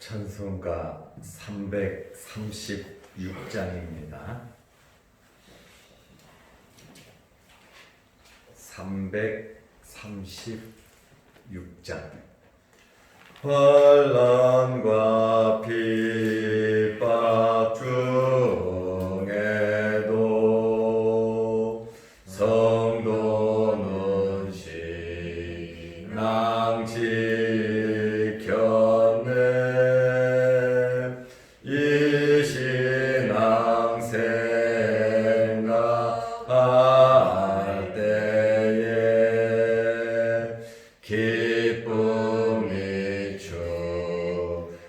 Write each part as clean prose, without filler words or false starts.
찬송가 336장입니다. 336장. 환난과 핍박 중에도 성도는 신앙 지켰네. 이 신앙 생각할 때에 기쁨이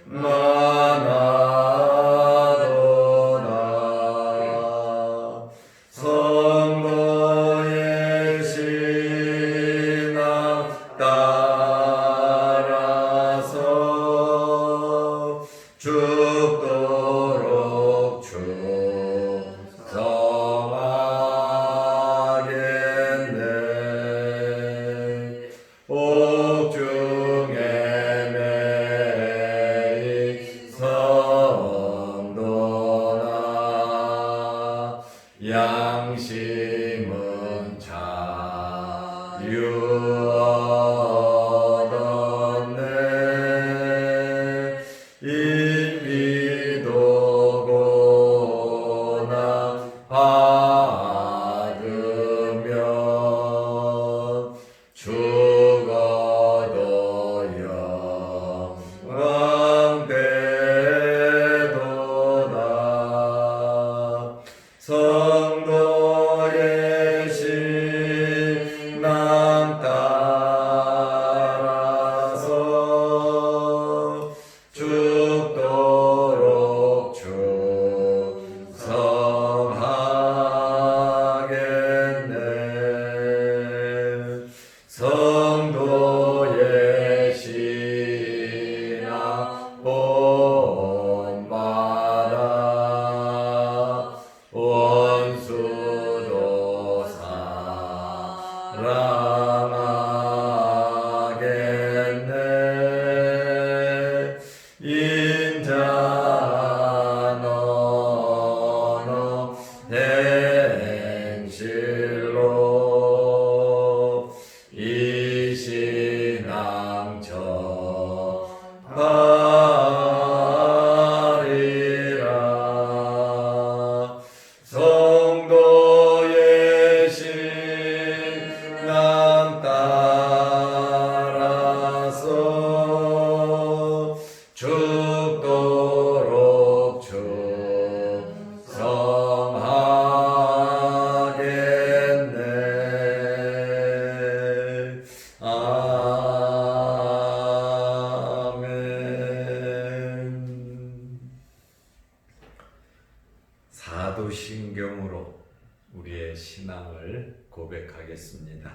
충만하도다. 성도의 신앙 따라서 죽도록 충성하겠네. 옥중에 매일 성도나 양심은 자유 얻었네. 인비도고나 받으면 죽어도 영광 되도다. 성도의 신앙 따라서 죽도록 충성하겠네. 성도의 신앙 본받아 원수도 사랑하겠네. 인자 너너 행실로 이 신앙 전하리라. 성도의 신앙 따라서 죽도록 충성하겠네. 아멘. 사도신경으로 우리의 신앙을 고백하겠습니다.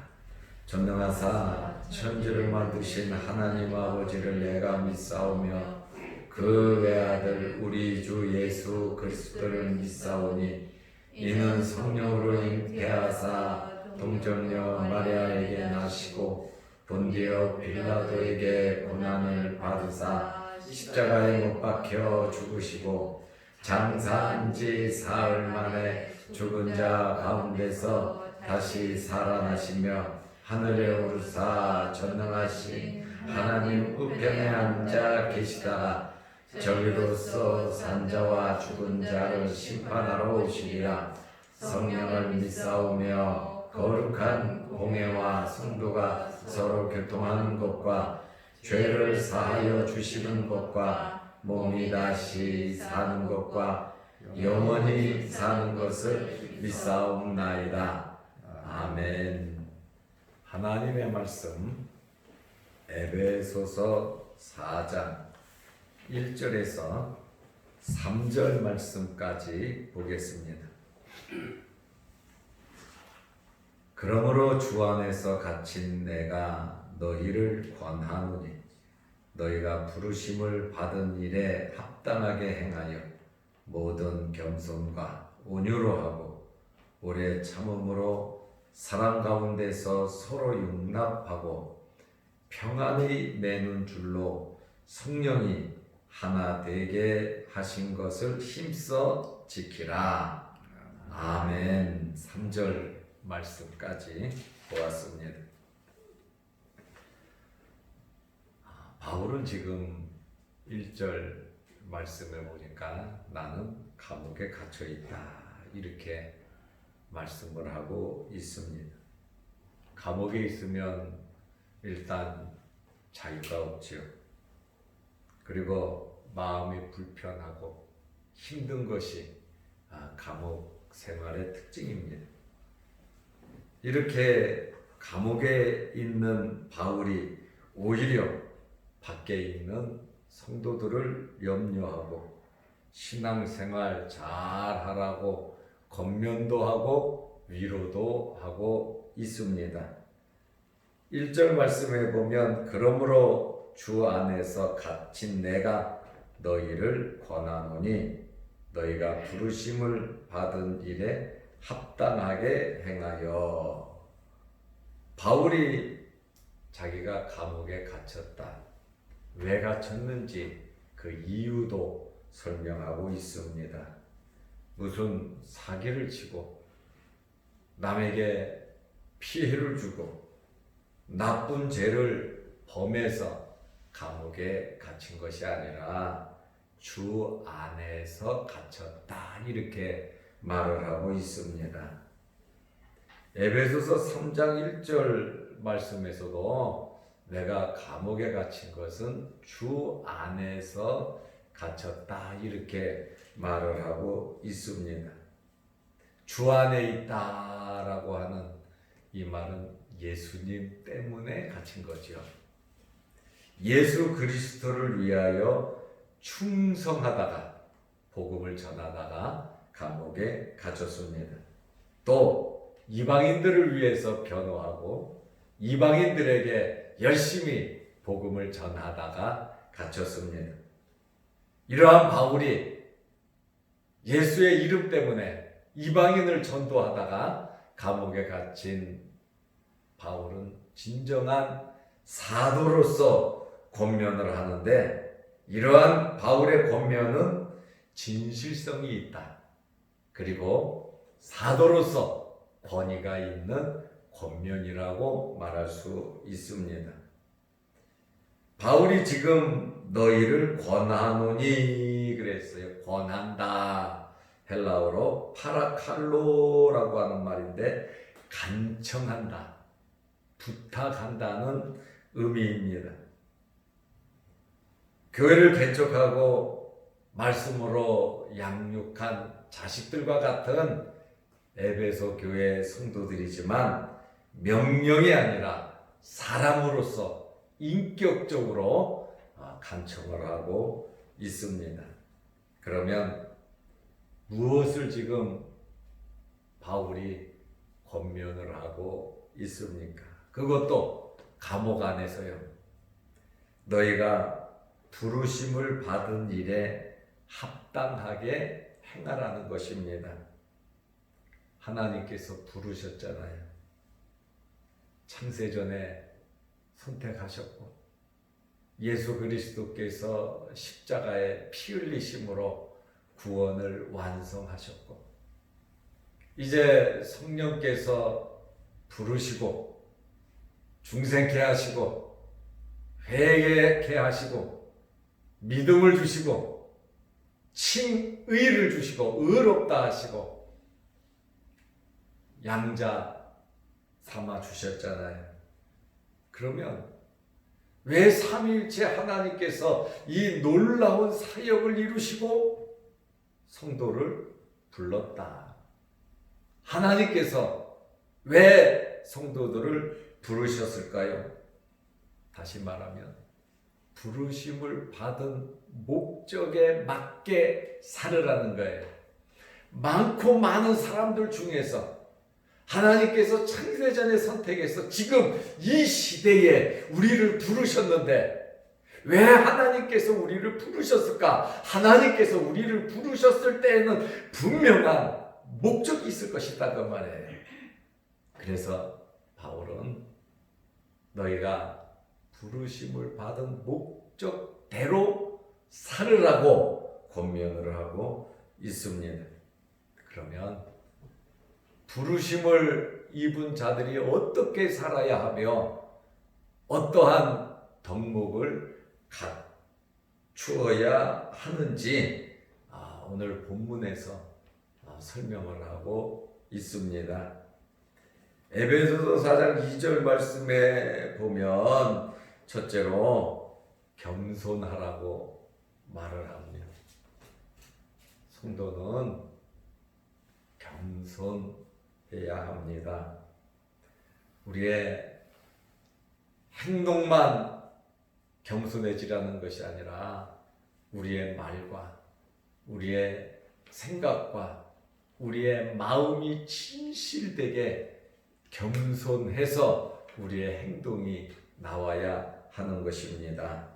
전능하사 천지를 만드신 하나님 아버지를 내가 믿사오며 그 외아들 우리 주 예수 그리스도를 믿사오니 이는 성령으로 잉태하사 동정녀 마리아에게 나시고 본디오 빌라도에게 고난을 받으사 십자가에 못 박혀 죽으시고 장사한 지 사흘 만에 죽은 자 가운데서 다시 살아나시며 하늘에 오르사 전능하신 하나님 우편에 앉아 계시다가 저리로서 산자와 죽은 자를 심판하러 오시리라. 성령을 믿사오며 거룩한 공회와 성도가 서로 교통하는 것과 죄를 사하여 주시는 것과 몸이 다시 사는 것과 영원히 사는 것을 믿사옵나이다. 아멘. 하나님의 말씀 에베소서 4장 1절에서 3절 말씀까지 보겠습니다. 그러므로 주 안에서 갇힌 내가 너희를 권하노니 너희가 부르심을 받은 일에 합당하게 행하여 모든 겸손과 온유로 하고 오래 참음으로 사랑 가운데서 서로 용납하고 평안히 매는 줄로 성령이 하나 되게 하신 것을 힘써 지키라. 아멘. 3절 말씀까지 보았습니다. 바울은 지금 1절 말씀에 보니까 나는 감옥에 갇혀 있다 이렇게 말씀을 하고 있습니다. 감옥에 있으면 일단 자유가 없지요. 그리고 마음이 불편하고 힘든 것이 감옥 생활의 특징입니다. 이렇게 감옥에 있는 바울이 오히려 밖에 있는 성도들을 염려하고 신앙생활 잘 하라고 권면도 하고 위로도 하고 있습니다. 1절 말씀에 보면 그러므로 주 안에서 갇힌 내가 너희를 권하노니 너희가 부르심을 받은 일에 합당하게 행하여. 바울이 자기가 감옥에 갇혔다. 왜 갇혔는지 그 이유도 설명하고 있습니다. 무슨 사기를 치고 남에게 피해를 주고 나쁜 죄를 범해서 감옥에 갇힌 것이 아니라 주 안에서 갇혔다 이렇게 말을 하고 있습니다. 에베소서 3장 1절 말씀에서도 내가 감옥에 갇힌 것은 주 안에서 갇혔다 이렇게 말을 하고 있습니다. 주 안에 있다라고 하는 이 말은 예수님 때문에 갇힌 거죠. 예수 그리스도를 위하여 충성하다가 복음을 전하다가 감옥에 갇혔습니다. 또 이방인들을 위해서 변호하고 이방인들에게 열심히 복음을 전하다가 갇혔습니다. 이러한 바울이 예수의 이름 때문에 이방인을 전도하다가 감옥에 갇힌 바울은 진정한 사도로서 권면을 하는데 이러한 바울의 권면은 진실성이 있다. 그리고 사도로서 권위가 있는 권면이라고 말할 수 있습니다. 바울이 지금 너희를 권하노니 그랬어요. 권한다. 헬라어로 파라칼로라고 하는 말인데 간청한다, 부탁한다는 의미입니다. 교회를 개척하고 말씀으로 양육한 자식들과 같은 에베소 교회 성도들이지만 명령이 아니라 사람으로서 인격적으로 간청을 하고 있습니다. 그러면 무엇을 지금 바울이 권면을 하고 있습니까? 그것도 감옥 안에서요. 너희가 부르심을 받은 일에 합당하게 행하라는 것입니다. 하나님께서 부르셨잖아요. 창세전에 선택하셨고 예수 그리스도께서 십자가에 피 흘리심으로 구원을 완성하셨고 이제 성령께서 부르시고 중생케 하시고 회개케 하시고 믿음을 주시고 칭의를 주시고 의롭다 하시고 양자 삼아 주셨잖아요. 그러면 왜 삼위일체 하나님께서 이 놀라운 사역을 이루시고 성도를 불렀다? 하나님께서 왜 성도들을 부르셨을까요? 다시 말하면 부르심을 받은 목적에 맞게 살으라는 거예요. 많고 많은 사람들 중에서 하나님께서 창세전에 선택해서 지금 이 시대에 우리를 부르셨는데 왜 하나님께서 우리를 부르셨을까? 하나님께서 우리를 부르셨을 때에는 분명한 목적이 있을 것이다 그 말이에요. 그래서 바울은 너희가 부르심을 받은 목적대로 살으라고 권면을 하고 있습니다. 그러면 부르심을 입은 자들이 어떻게 살아야 하며 어떠한 덕목을 갖추어야 하는지 오늘 본문에서 설명을 하고 있습니다. 에베소서 4장 2절 말씀에 보면 첫째로 겸손하라고 말을 합니다. 성도는 겸손해야 합니다. 우리의 행동만 겸손해지라는 것이 아니라 우리의 말과 우리의 생각과 우리의 마음이 진실되게 겸손해서 우리의 행동이 나와야 하는 것입니다.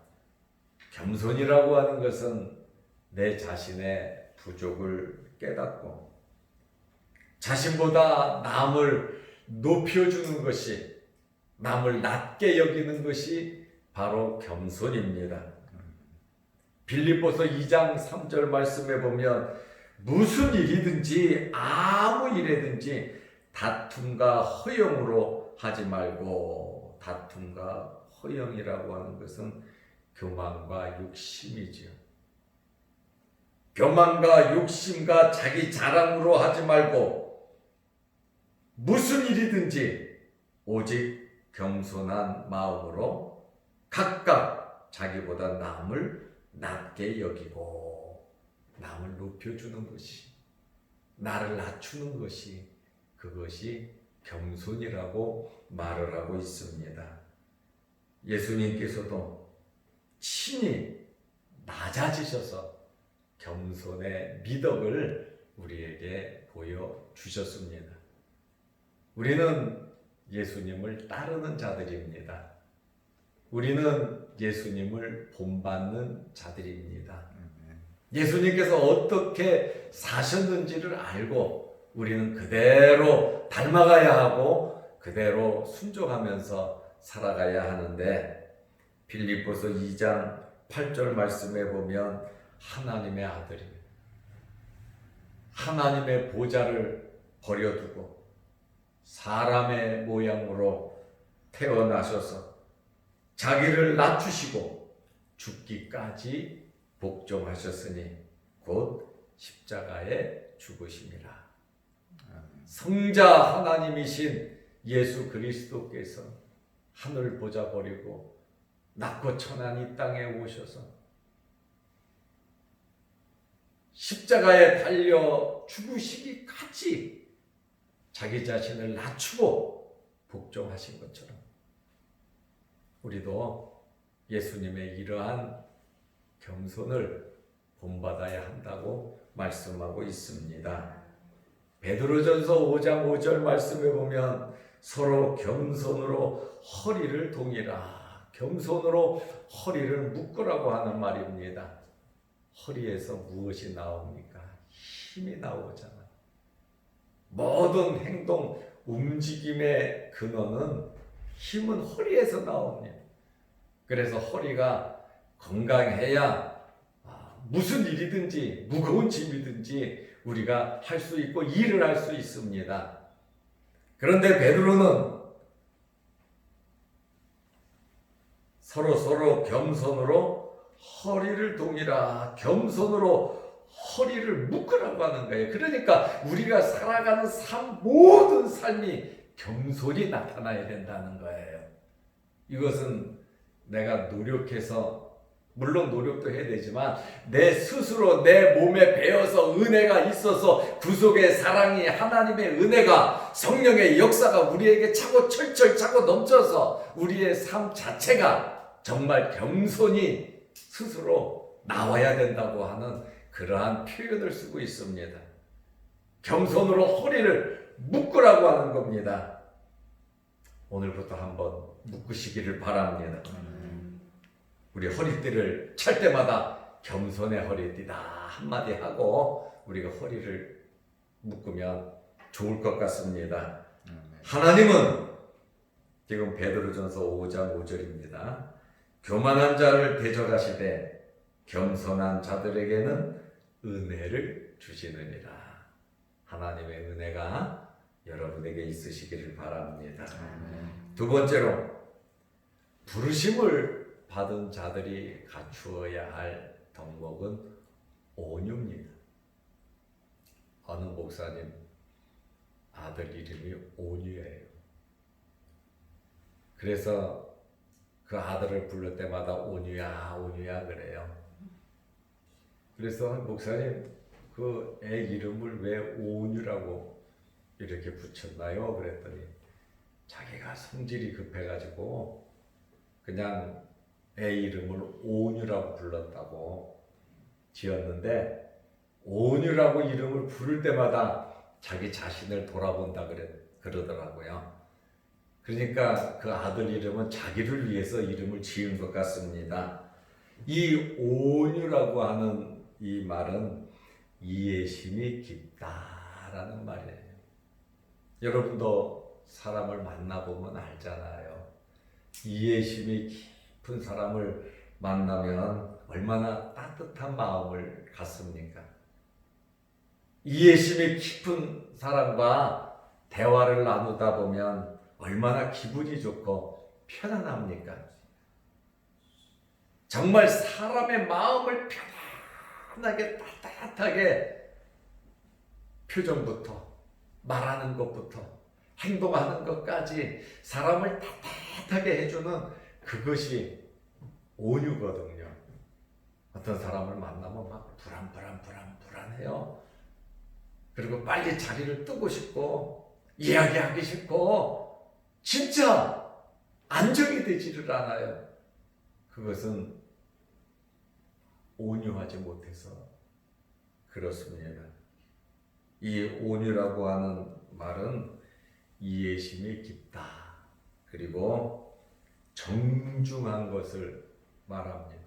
겸손이라고 하는 것은 내 자신의 부족을 깨닫고 자신보다 남을 높여주는 것이, 남을 낮게 여기는 것이 바로 겸손입니다. 빌립보서 2장 3절 말씀에 보면 무슨 일이든지 아무 일이든지 다툼과 허영으로 하지 말고, 다툼과 허영이라고 하는 것은 교만과 욕심이죠. 교만과 욕심과 자기 자랑으로 하지 말고 무슨 일이든지 오직 겸손한 마음으로 각각 자기보다 남을 낮게 여기고 남을 높여주는 것이, 나를 낮추는 것이, 그것이 겸손이라고 말을 하고 있습니다. 예수님께서도 친히 낮아지셔서 겸손의 미덕을 우리에게 보여주셨습니다. 우리는 예수님을 따르는 자들입니다. 우리는 예수님을 본받는 자들입니다. 예수님께서 어떻게 사셨는지를 알고 우리는 그대로 닮아가야 하고 그대로 순종하면서 살아가야 하는데, 빌립보서 2장 8절 말씀에 보면 하나님의 아들이 하나님의 보좌를 버려두고 사람의 모양으로 태어나셔서 자기를 낮추시고 죽기까지 복종하셨으니 곧 십자가에 죽으심이라. 성자 하나님이신 예수 그리스도께서 하늘 보좌 버리고 낮고 천한 이 땅에 오셔서 십자가에 달려 죽으시기까지 자기 자신을 낮추고 복종하신 것처럼 우리도 예수님의 이러한 겸손을 본받아야 한다고 말씀하고 있습니다. 베드로전서 5장 5절 말씀에 보면 서로 겸손으로 허리를 동이라, 겸손으로 허리를 묶으라고 하는 말입니다. 허리에서 무엇이 나옵니까? 힘이 나오잖아. 모든 행동, 움직임의 근원은 힘은 허리에서 나옵니다. 그래서 허리가 건강해야 무슨 일이든지 무거운 짐이든지 우리가 할 수 있고 일을 할 수 있습니다. 그런데 베드로는 서로 겸손으로 허리를 동이라, 겸손으로 허리를 묶으라고 하는 거예요. 그러니까 우리가 살아가는 모든 삶이 겸손이 나타나야 된다는 거예요. 이것은 내가 노력해서, 물론 노력도 해야 되지만 내 스스로 내 몸에 배어서 은혜가 있어서 구속의 사랑이, 하나님의 은혜가, 성령의 역사가 우리에게 차고 철철 차고 넘쳐서 우리의 삶 자체가 정말 겸손이 스스로 나와야 된다고 하는 그러한 표현을 쓰고 있습니다. 겸손으로 허리를 묶으라고 하는 겁니다. 오늘부터 한번 묶으시기를 바랍니다. 우리 허리띠를 찰 때마다 겸손의 허리띠다 한마디 하고 우리가 허리를 묶으면 좋을 것 같습니다. 하나님은 지금 베드로전서 5장 5절입니다. 교만한 자를 대적하시되 겸손한 자들에게는 은혜를 주시느니라. 하나님의 은혜가 여러분에게 있으시기를 바랍니다. 두 번째로, 부르심을 받은 자들이 갖추어야 할 덕목은 온유입니다. 어느 목사님 아들 이름이 온유예요. 그래서 그 아들을 부를 때마다 온유야 온유야 그래요. 그래서 목사님 그 애 이름을 왜 온유라고 이렇게 붙였나요? 그랬더니 자기가 성질이 급해가지고 그냥 애 이름을 온유라고 불렀다고 지었는데, 온유라고 이름을 부를 때마다 자기 자신을 돌아본다 그러더라고요. 그러니까 그 아들 이름은 자기를 위해서 이름을 지은 것 같습니다. 이 온유라고 하는 이 말은 이해심이 깊다라는 말이에요. 여러분도 사람을 만나보면 알잖아요. 이해심이 깊은 사람을 만나면 얼마나 따뜻한 마음을 갖습니까? 이해심이 깊은 사람과 대화를 나누다 보면 얼마나 기분이 좋고 편안합니까? 정말 사람의 마음을 편안하게 따뜻하게 표정부터 말하는 것부터 행동하는 것까지 사람을 따뜻하게 해주는 그것이 온유거든요. 어떤 사람을 만나면 막 불안해요. 그리고 빨리 자리를 뜨고 싶고 이야기하기 싫고 진짜 안정이 되지를 않아요. 그것은 온유하지 못해서 그렇습니다. 이 온유라고 하는 말은 이해심이 깊다. 그리고 정중한 것을 말합니다.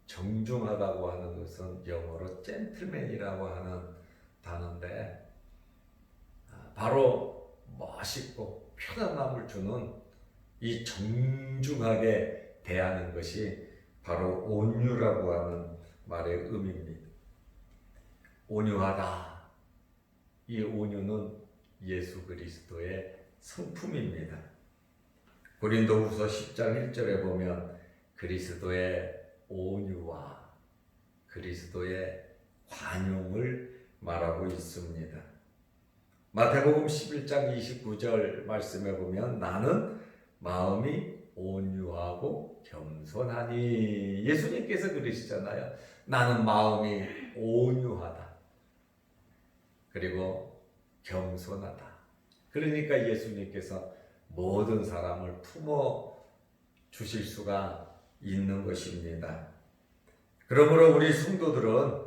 정중하다고 하는 것은 영어로 젠틀맨이라고 하는 단어인데, 바로 멋있고 편안함을 주는 이 정중하게 대하는 것이 바로 온유라고 하는 말의 의미입니다. 온유하다. 이 온유는 예수 그리스도의 성품입니다. 고린도후서 10장 1절에 보면 그리스도의 온유와 그리스도의 관용을 말하고 있습니다. 마태복음 11장 29절 말씀에 보면 나는 마음이 온유하고 겸손하니, 예수님께서 그러시잖아요. 나는 마음이 온유하다. 그리고 겸손하다. 그러니까 예수님께서 모든 사람을 품어 주실 수가 있는 것입니다. 그러므로 우리 성도들은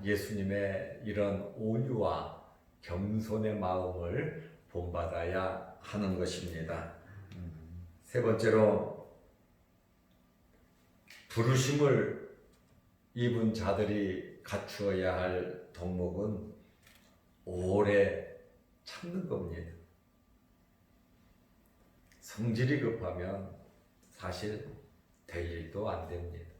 예수님의 이런 온유와 겸손의 마음을 본받아야 하는 것입니다. 세 번째로, 부르심을 입은 자들이 갖추어야 할 덕목은 오래 참는 겁니다. 성질이 급하면 사실 될 일도 안 됩니다.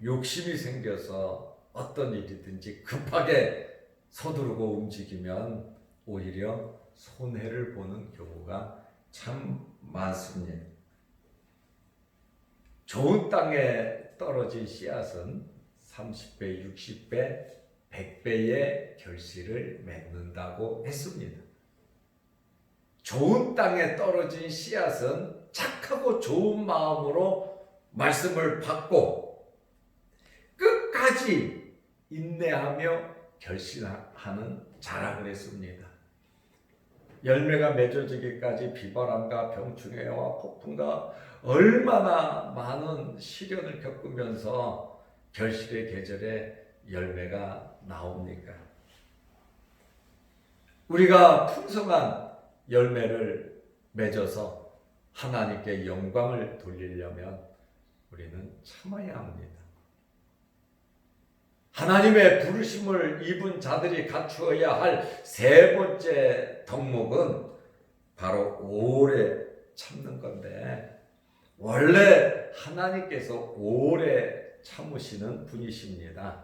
욕심이 생겨서 어떤 일이든지 급하게 서두르고 움직이면 오히려 손해를 보는 경우가 참 많습니다. 좋은 땅에 떨어진 씨앗은 30배, 60배, 100배의 결실을 맺는다고 했습니다. 좋은 땅에 떨어진 씨앗은 착하고 좋은 마음으로 말씀을 받고 끝까지 인내하며 결실하는 자라 그랬습니다. 열매가 맺어지기까지 비바람과 병충해와 폭풍과 얼마나 많은 시련을 겪으면서 결실의 계절에 열매가 나옵니까? 우리가 풍성한 열매를 맺어서 하나님께 영광을 돌리려면 우리는 참아야 합니다. 하나님의 부르심을 입은 자들이 갖추어야 할 세 번째 덕목은 바로 오래 참는 건데, 원래 하나님께서 오래 참으시는 분이십니다.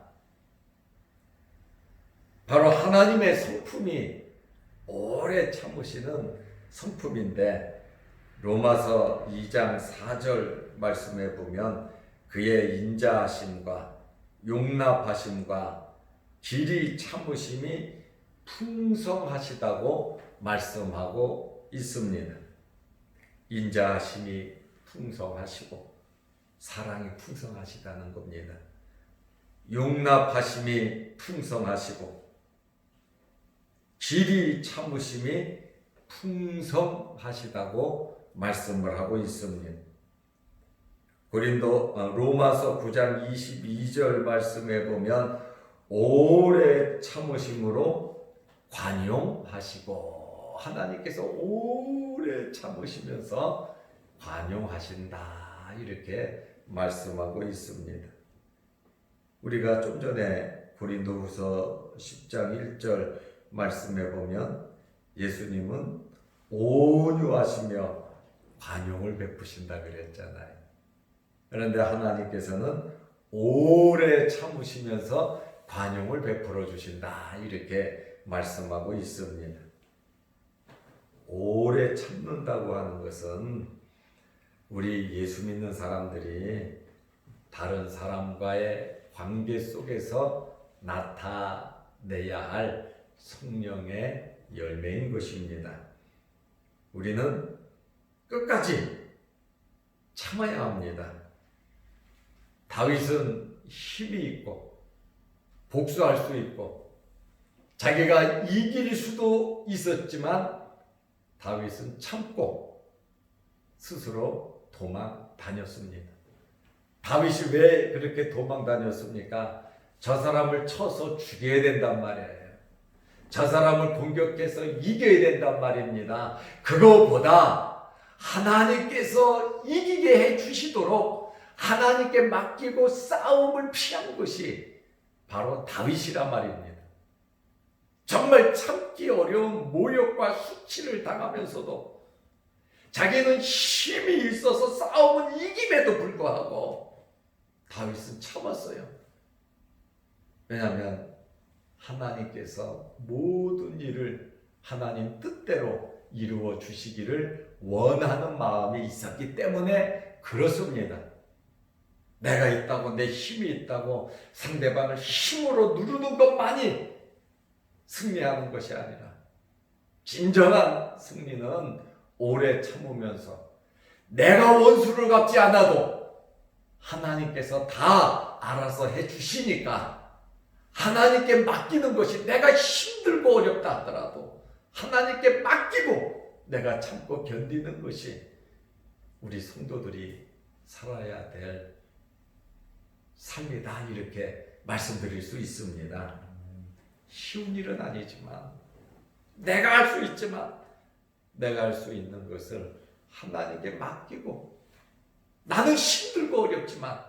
바로 하나님의 성품이 오래 참으시는 성품인데, 로마서 2장 4절 말씀에 보면 그의 인자하심과 용납하심과 길이 참으심이 풍성하시다고 말씀하고 있습니다. 인자하심이 풍성하시고 사랑이 풍성하시다는 겁니다. 용납하심이 풍성하시고 길이 참으심이 풍성하시다고 말씀을 하고 있습니다. 로마서 9장 22절 말씀에 보면 오래 참으심으로 관용하시고, 하나님께서 오래 참으시면서 관용하신다, 이렇게 말씀하고 있습니다. 우리가 좀 전에 고린도후서 10장 1절 말씀에 보면 예수님은 온유하시며 관용을 베푸신다 그랬잖아요. 그런데 하나님께서는 오래 참으시면서 관용을 베풀어 주신다, 이렇게 말씀하고 있습니다. 오래 참는다고 하는 것은 우리 예수 믿는 사람들이 다른 사람과의 관계 속에서 나타내야 할 성령의 열매인 것입니다. 우리는 끝까지 참아야 합니다. 다윗은 힘이 있고 복수할 수 있고 자기가 이길 수도 있었지만 다윗은 참고 스스로 도망 다녔습니다. 다윗이 왜 그렇게 도망 다녔습니까? 저 사람을 쳐서 죽여야 된단 말이에요. 저 사람을 공격해서 이겨야 된단 말입니다. 그거보다 하나님께서 이기게 해 주시도록 하나님께 맡기고 싸움을 피한 것이 바로 다윗이란 말입니다. 정말 참기 어려운 모욕과 수치를 당하면서도 자기는 힘이 있어서 싸움은 이김에도 불구하고 다윗은 참았어요. 왜냐하면 하나님께서 모든 일을 하나님 뜻대로 이루어 주시기를 원하는 마음이 있었기 때문에 그렇습니다. 내가 있다고, 내 힘이 있다고 상대방을 힘으로 누르는 것만이 승리하는 것이 아니라 진정한 승리는 오래 참으면서 내가 원수를 갚지 않아도 하나님께서 다 알아서 해주시니까 하나님께 맡기는 것이, 내가 힘들고 어렵다 하더라도 하나님께 맡기고 내가 참고 견디는 것이 우리 성도들이 살아야 될 삶이다, 이렇게 말씀드릴 수 있습니다. 쉬운 일은 아니지만 내가 할 수 있지만 내가 할 수 있는 것을 하나님께 맡기고, 나는 힘들고 어렵지만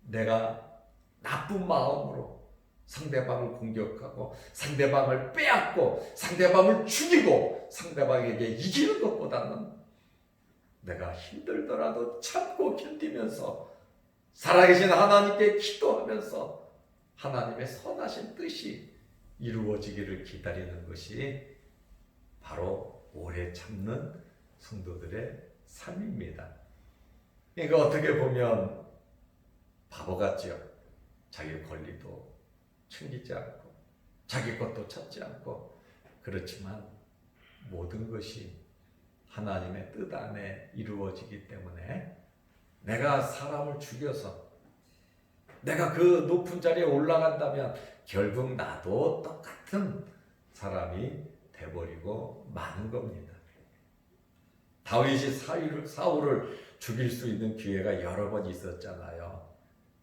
내가 나쁜 마음으로 상대방을 공격하고 상대방을 빼앗고 상대방을 죽이고 상대방에게 이기는 것보다는 내가 힘들더라도 참고 견디면서 살아계신 하나님께 기도하면서 하나님의 선하신 뜻이 이루어지기를 기다리는 것이 바로 오래 참는 성도들의 삶입니다. 그러니까 어떻게 보면 바보 같죠. 자기 권리도 챙기지 않고 자기 것도 찾지 않고, 그렇지만 모든 것이 하나님의 뜻 안에 이루어지기 때문에 내가 사람을 죽여서 내가 그 높은 자리에 올라간다면 결국 나도 똑같은 사람이 돼버리고 마는 겁니다. 다윗이 사울을 죽일 수 있는 기회가 여러 번 있었잖아요.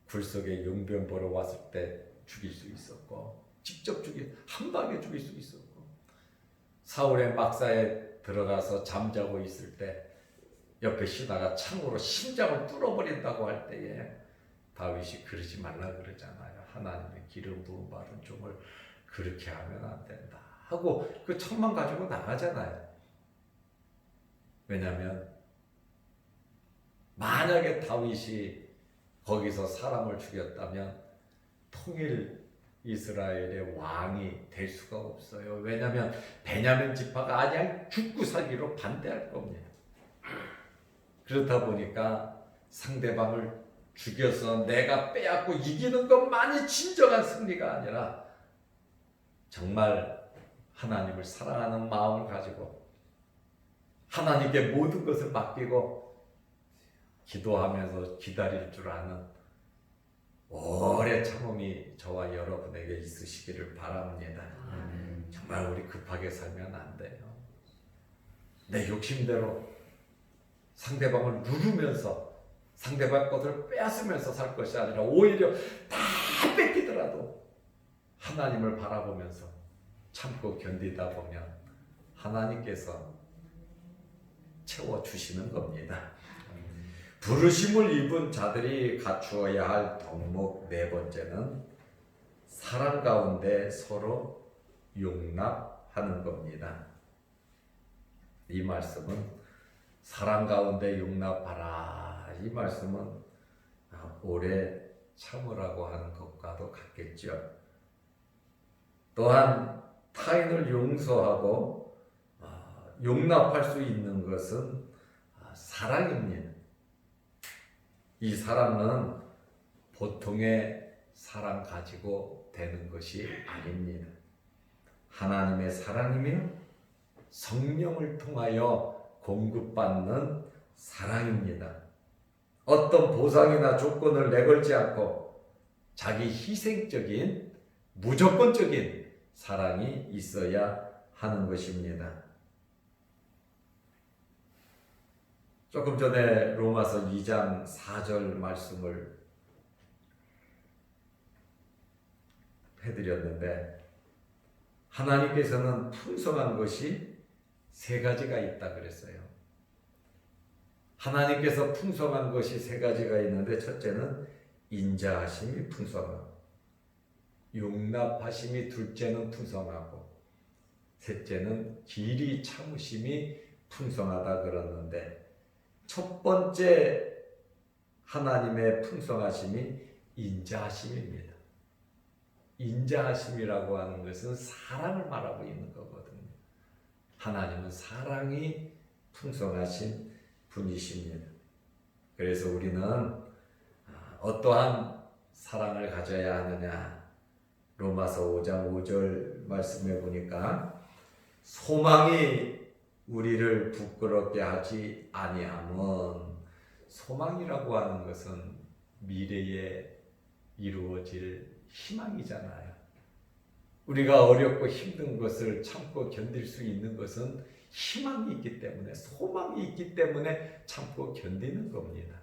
굴 속에 용병 보러 왔을 때 죽일 수 있었고, 직접 한 방에 죽일 수 있었고, 사울의 막사에 들어가서 잠자고 있을 때 옆에 신하가 창으로 심장을 뚫어버린다고 할 때에 다윗이 그러지 말라 그러잖아요. 하나님의 기름 부음 받은 종을 그렇게 하면 안 된다 하고 그 천만 가지고 나가잖아요. 왜냐하면 만약에 다윗이 거기서 사람을 죽였다면 통일 이스라엘의 왕이 될 수가 없어요. 왜냐하면 베냐민 지파가 그냥 죽고 살기로 반대할 겁니다. 그렇다 보니까 상대방을 죽여서 내가 빼앗고 이기는 것만이 진정한 승리가 아니라 정말 하나님을 사랑하는 마음을 가지고 하나님께 모든 것을 맡기고 기도하면서 기다릴 줄 아는 오래 참음이 저와 여러분에게 있으시기를 바랍니다. 정말 우리 급하게 살면 안 돼요. 내 욕심대로 상대방을 누르면서 상대방 것을 빼앗으면서 살 것이 아니라 오히려 다 뺏기더라도 하나님을 바라보면서 참고 견디다 보면 하나님께서 채워주시는 겁니다. 부르심을 입은 자들이 갖추어야 할 덕목 네 번째는 사랑 가운데 서로 용납하는 겁니다. 이 말씀은 사랑 가운데 용납하라. 이 말씀은 오래 참으라고 하는 것과도 같겠죠. 또한 타인을 용서하고 용납할 수 있는 것은 사랑입니다. 이 사랑은 보통의 사랑 가지고 되는 것이 아닙니다. 하나님의 사랑이며 성령을 통하여 공급받는 사랑입니다. 어떤 보상이나 조건을 내걸지 않고 자기 희생적인 무조건적인 사랑이 있어야 하는 것입니다. 조금 전에 로마서 2장 4절 말씀을 해드렸는데 하나님께서는 풍성한 것이 세 가지가 있다 그랬어요. 하나님께서 풍성한 것이 세 가지가 있는데 첫째는 인자하심이 풍성하고 용납하심이 둘째는 풍성하고 셋째는 길이 참으심이 풍성하다 그러는데 첫 번째 하나님의 풍성하심이 인자하심입니다. 인자하심이라고 하는 것은 사랑을 말하고 있는 거거든요. 하나님은 사랑이 풍성하신 분이십니다. 그래서 우리는 어떠한 사랑을 가져야 하느냐? 로마서 5장 5절 말씀해 보니까 소망이 우리를 부끄럽게 하지 아니함은, 소망이라고 하는 것은 미래에 이루어질 희망이잖아요. 우리가 어렵고 힘든 것을 참고 견딜 수 있는 것은 희망이 있기 때문에, 소망이 있기 때문에 참고 견디는 겁니다.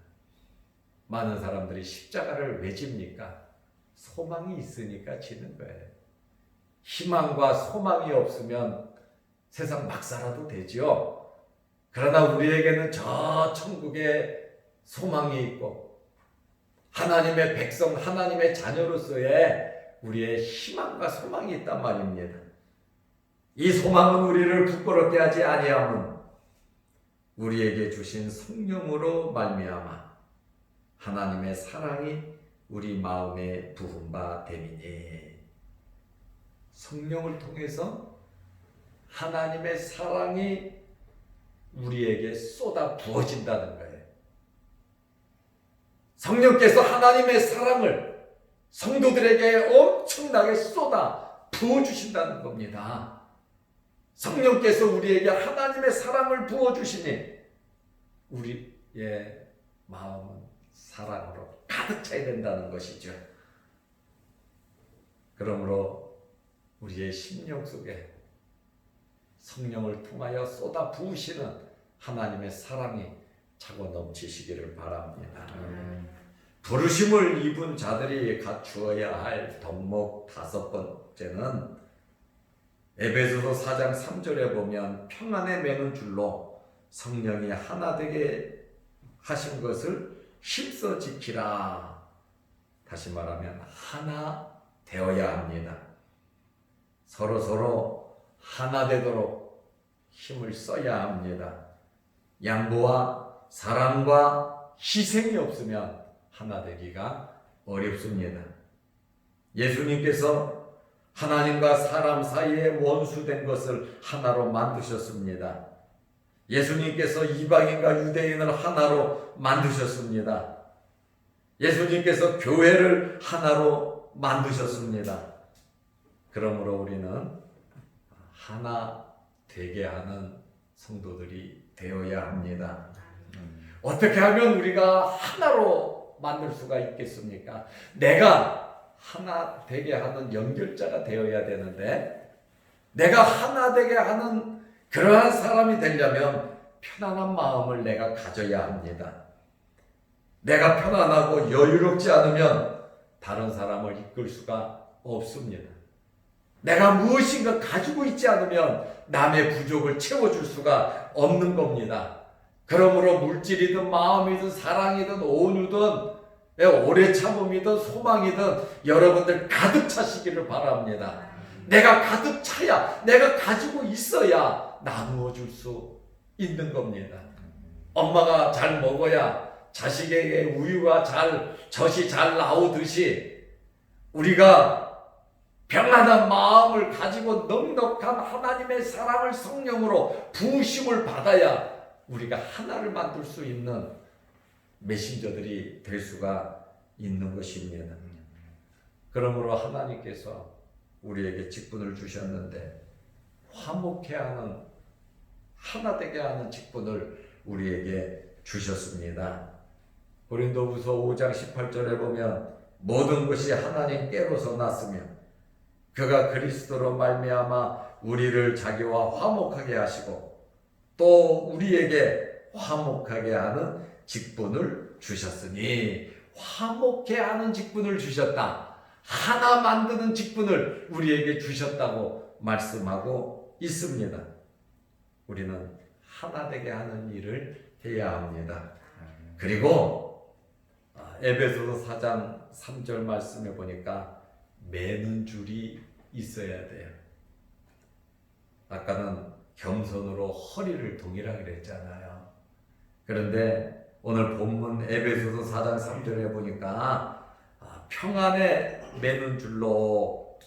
많은 사람들이 십자가를 왜 집니까? 소망이 있으니까 지는 거예요. 희망과 소망이 없으면 세상 막 살아도 되죠. 그러나 우리에게는 저 천국에 소망이 있고 하나님의 백성, 하나님의 자녀로서의 우리의 희망과 소망이 있단 말입니다. 이 소망은 우리를 부끄럽게 하지 아니함은 우리에게 주신 성령으로 말미암아 하나님의 사랑이 우리 마음에 부은 바 됨이니, 성령을 통해서 하나님의 사랑이 우리에게 쏟아 부어진다는 거예요. 성령께서 하나님의 사랑을 성도들에게 엄청나게 쏟아 부어주신다는 겁니다. 성령께서 우리에게 하나님의 사랑을 부어주시니 우리의 마음은 사랑으로 가득 차야 된다는 것이죠. 그러므로 우리의 심령 속에 성령을 통하여 쏟아 부으시는 하나님의 사랑이 차고 넘치시기를 바랍니다. 부르심을 입은 자들이 갖추어야 할 덕목 다섯 번째는 에베소서 4장 3절에 보면 평안에 매는 줄로 성령이 하나 되게 하신 것을 힘써 지키라. 다시 말하면 하나 되어야 합니다. 서로 하나 되도록 힘을 써야 합니다. 양보와 사랑과 희생이 없으면 하나 되기가 어렵습니다. 예수님께서 하나님과 사람 사이에 원수된 것을 하나로 만드셨습니다. 예수님께서 이방인과 유대인을 하나로 만드셨습니다. 예수님께서 교회를 하나로 만드셨습니다. 그러므로 우리는 하나 되게 하는 성도들이 되어야 합니다. 어떻게 하면 우리가 하나로 만들 수가 있겠습니까? 내가 하나 되게 하는 연결자가 되어야 되는데, 내가 하나 되게 하는 그러한 사람이 되려면 편안한 마음을 내가 가져야 합니다. 내가 편안하고 여유롭지 않으면 다른 사람을 이끌 수가 없습니다. 내가 무엇인가 가지고 있지 않으면 남의 부족을 채워줄 수가 없는 겁니다. 그러므로 물질이든 마음이든 사랑이든 온유든 오래 참음이든 소망이든 여러분들 가득 차시기를 바랍니다. 내가 가득 차야, 내가 가지고 있어야 나누어 줄 수 있는 겁니다. 엄마가 잘 먹어야 자식에게 우유가 젖이 잘 나오듯이 우리가 평안한 마음을 가지고 넉넉한 하나님의 사랑을 성령으로 부으심을 받아야 우리가 하나를 만들 수 있는 메신저들이 될 수가 있는 것입니다. 그러므로 하나님께서 우리에게 직분을 주셨는데 화목해 하는, 하나 되게 하는 직분을 우리에게 주셨습니다. 고린도후서 5장 18절에 보면 모든 것이 하나님께로서 났으며 그가 그리스도로 말미암아 우리를 자기와 화목하게 하시고 또 우리에게 화목하게 하는 직분을 주셨으니, 화목해 하는 직분을 주셨다. 하나 만드는 직분을 우리에게 주셨다고 말씀하고 있습니다. 우리는 하나 되게 하는 일을 해야 합니다. 그리고 에베소서 4장 3절 말씀에 보니까 매는 줄이 있어야 돼요. 아까는 겸손으로 허리를 동이라 그랬잖아요. 그런데 오늘 본문 에베소서 4장 3절에 보니까 평안에 매는 줄로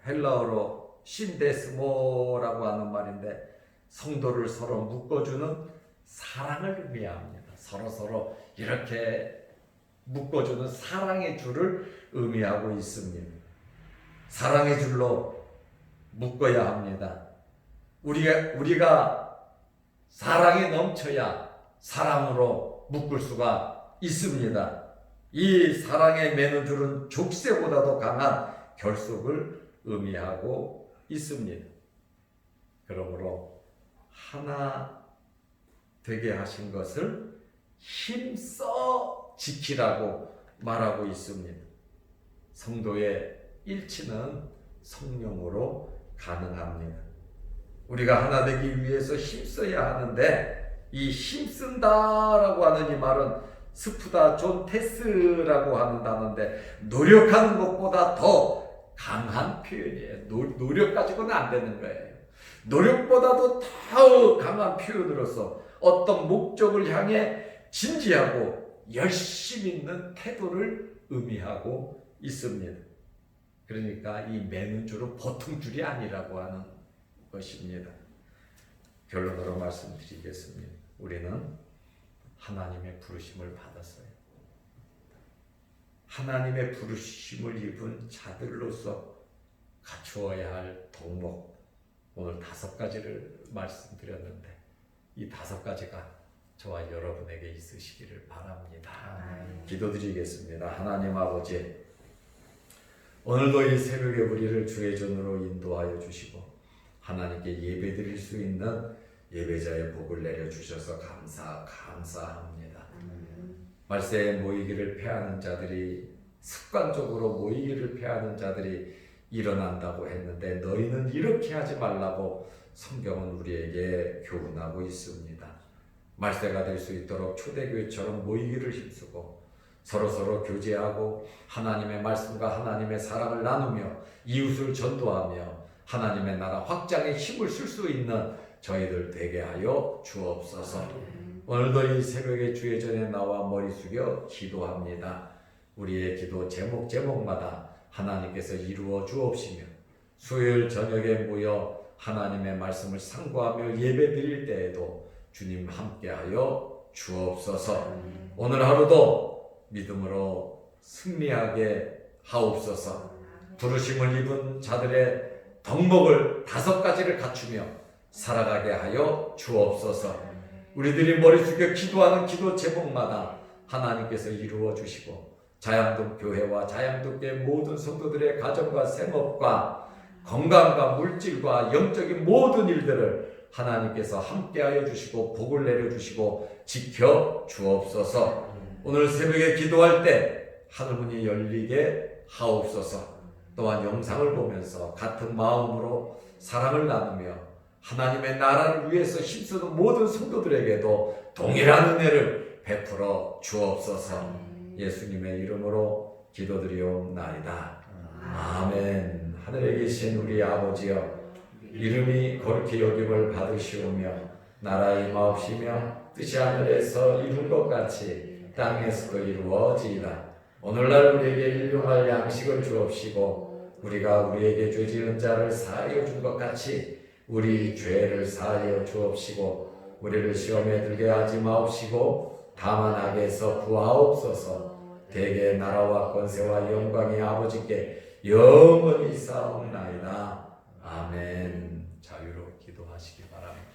헬라어로 신데스모라고 하는 말인데 성도를 서로 묶어주는 사랑을 의미합니다. 서로 이렇게 묶어주는 사랑의 줄을 의미하고 있습니다. 사랑의 줄로 묶어야 합니다. 우리가 사랑이 넘쳐야 사랑으로 묶을 수가 있습니다. 이 사랑의 매는 줄은 족쇄보다도 강한 결속을 의미하고 있습니다. 그러므로 하나 되게 하신 것을 힘써 지키라고 말하고 있습니다. 성도의 일치는 성령으로 가능합니다. 우리가 하나 되기 위해서 힘써야 하는데, 이 힘쓴다라고 하는 이 말은 스푸다 존 테스라고 하는 단어인데 노력하는 것보다 더 강한 표현이에요. 노력 가지고는 안 되는 거예요. 노력보다도 더 강한 표현으로서 어떤 목적을 향해 진지하고 열심 있는 태도를 의미하고 있습니다. 그러니까 이 매는 줄은 보통 줄이 아니라고 하는 것입니다. 결론으로 말씀드리겠습니다. 우리는 하나님의 부르심을 받았어요. 하나님의 부르심을 입은 자들로서 갖추어야 할 덕목, 오늘 5가지를 말씀드렸는데 이 5가지가 저와 여러분에게 있으시기를 바랍니다. 기도드리겠습니다. 하나님 아버지, 오늘도 이 새벽에 우리를 주의 전으로 인도하여 주시고 하나님께 예배드릴 수 있는 예배자의 복을 내려주셔서 감사합니다. 말세에 모이기를 패하는 자들이, 습관적으로 모이기를 패하는 자들이 일어난다고 했는데 너희는 이렇게 하지 말라고 성경은 우리에게 교훈하고 있습니다. 말세가 될 수 있도록 초대교회처럼 모이기를 힘쓰고 서로 교제하고 하나님의 말씀과 하나님의 사랑을 나누며 이웃을 전도하며 하나님의 나라 확장에 힘을 쓸 수 있는 저희들 되게 하여 주옵소서. 오늘도 이 새벽에 주의 전에 나와 머리 숙여 기도합니다. 우리의 기도 제목마다 하나님께서 이루어 주옵시며 수요일 저녁에 모여 하나님의 말씀을 상고하며 예배 드릴 때에도 주님 함께하여 주옵소서. 오늘 하루도 믿음으로 승리하게 하옵소서. 부르심을 입은 자들의 덕목을 5가지를 갖추며 살아가게 하여 주옵소서. 우리들이 머리 숙여 기도하는 기도 제목마다 하나님께서 이루어 주시고 자양동 교회와 자양동교회 모든 성도들의 가정과 생업과 건강과 물질과 영적인 모든 일들을 하나님께서 함께하여 주시고 복을 내려주시고 지켜 주옵소서. 오늘 새벽에 기도할 때 하늘문이 열리게 하옵소서. 또한 영상을 보면서 같은 마음으로 사랑을 나누며 하나님의 나라를 위해서 힘쓰는 모든 성도들에게도 동일한 은혜를 베풀어 주옵소서. 예수님의 이름으로 기도드리옵나이다. 아멘. 하늘에 계신 우리 아버지여, 이름이 거룩히 여김을 받으시오며 나라 임하옵시며 뜻이 하늘에서 이룬 것 같이 땅에서도 이루어지이다. 오늘날 우리에게 일용할 양식을 주옵시고 우리가 우리에게 죄 지은 자를 사하여 준 것 같이 우리 죄를 사하여 주옵시고 우리를 시험에 들게 하지 마옵시고 다만 악에서 구하옵소서. 대개 나라와 권세와 영광이 아버지께 영원히 있사옵나이다. 아멘. 자유로 기도하시기 바랍니다.